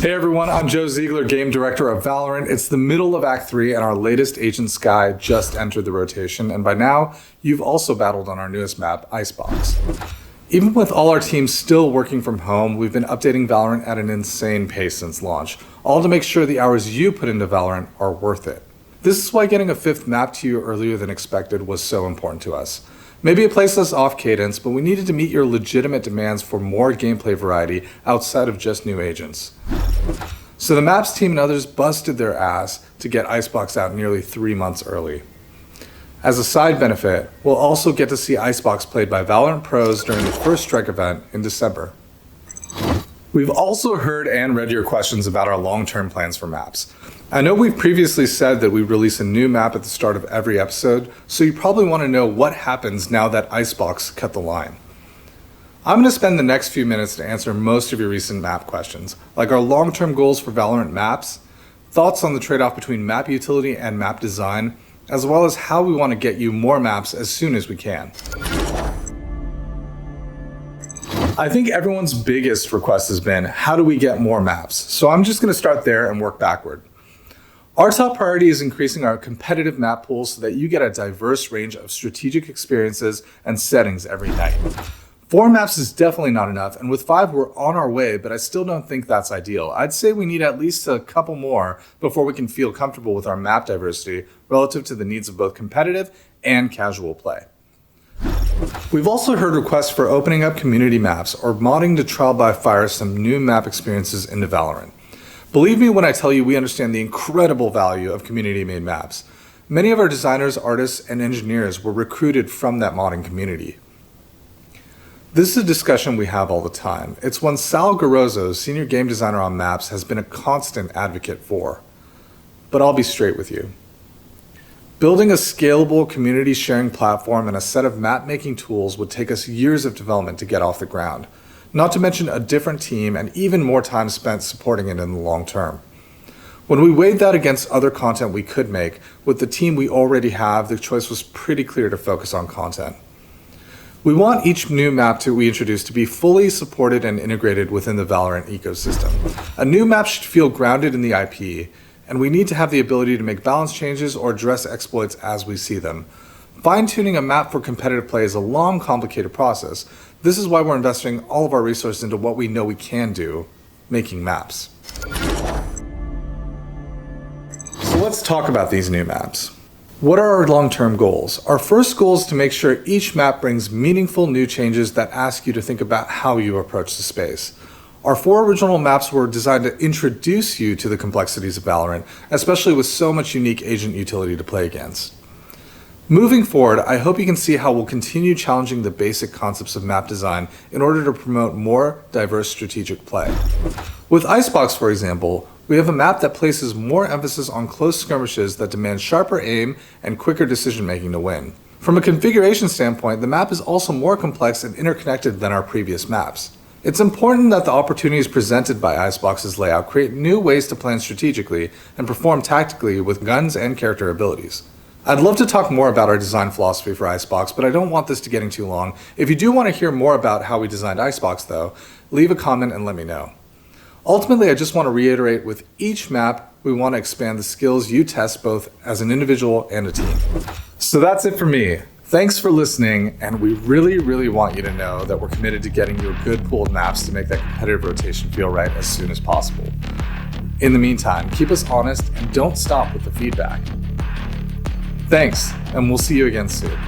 Hey everyone, I'm Joe Ziegler, Game Director of VALORANT. It's the middle of Act 3 and our latest Agent Sky just entered the rotation, and by now, you've also battled on our newest map, Icebox. Even with all our teams still working from home, we've been updating VALORANT at an insane pace since launch, all to make sure the hours you put into VALORANT are worth it. This is why getting a fifth map to you earlier than expected was so important to us. Maybe it placed us off cadence, but we needed to meet your legitimate demands for more gameplay variety outside of just new agents. So the Maps team and others busted their ass to get Icebox out nearly 3 months early. As a side benefit, we'll also get to see Icebox played by VALORANT pros during the first Strike event in December. We've also heard and read your questions about our long-term plans for maps. I know we've previously said that we release a new map at the start of every episode, so you probably want to know what happens now that Icebox cut the line. I'm going to spend the next few minutes to answer most of your recent map questions, like our long-term goals for VALORANT maps, thoughts on the trade-off between map utility and map design, as well as how we want to get you more maps as soon as we can. I think everyone's biggest request has been, how do we get more maps? So I'm just going to start there and work backward. Our top priority is increasing our competitive map pool so that you get a diverse range of strategic experiences and settings every night. 4 maps is definitely not enough, and with 5 we're on our way, but I still don't think that's ideal. I'd say we need at least a couple more before we can feel comfortable with our map diversity relative to the needs of both competitive and casual play. We've also heard requests for opening up community maps or modding to trial by fire some new map experiences into VALORANT. Believe me when I tell you we understand the incredible value of community-made maps. Many of our designers, artists, and engineers were recruited from that modding community. This is a discussion we have all the time. It's one Sal Garozzo, senior game designer on maps, has been a constant advocate for. But I'll be straight with you. Building a scalable community sharing platform and a set of map-making tools would take us years of development to get off the ground. Not to mention a different team and even more time spent supporting it in the long term. When we weighed that against other content we could make, with the team we already have, the choice was pretty clear to focus on content. We want each new map we introduce to be fully supported and integrated within the VALORANT ecosystem. A new map should feel grounded in the IP, and we need to have the ability to make balance changes or address exploits as we see them. Fine-tuning a map for competitive play is a long, complicated process. This is why we're investing all of our resources into what we know we can do, making maps. So let's talk about these new maps. What are our long-term goals? Our first goal is to make sure each map brings meaningful new changes that ask you to think about how you approach the space. Our 4 original maps were designed to introduce you to the complexities of VALORANT, especially with so much unique agent utility to play against. Moving forward, I hope you can see how we'll continue challenging the basic concepts of map design in order to promote more diverse strategic play. With Icebox, for example, we have a map that places more emphasis on close skirmishes that demand sharper aim and quicker decision-making to win. From a configuration standpoint, the map is also more complex and interconnected than our previous maps. It's important that the opportunities presented by Icebox's layout create new ways to plan strategically and perform tactically with guns and character abilities. I'd love to talk more about our design philosophy for Icebox, but I don't want this to getting too long. If you do want to hear more about how we designed Icebox though, leave a comment and let me know. Ultimately, I just want to reiterate, with each map, we want to expand the skills you test both as an individual and a team. So that's it for me. Thanks for listening, and we really want you to know that we're committed to getting you a good pool of maps to make that competitive rotation feel right as soon as possible. In the meantime, keep us honest and don't stop with the feedback. Thanks, and we'll see you again soon.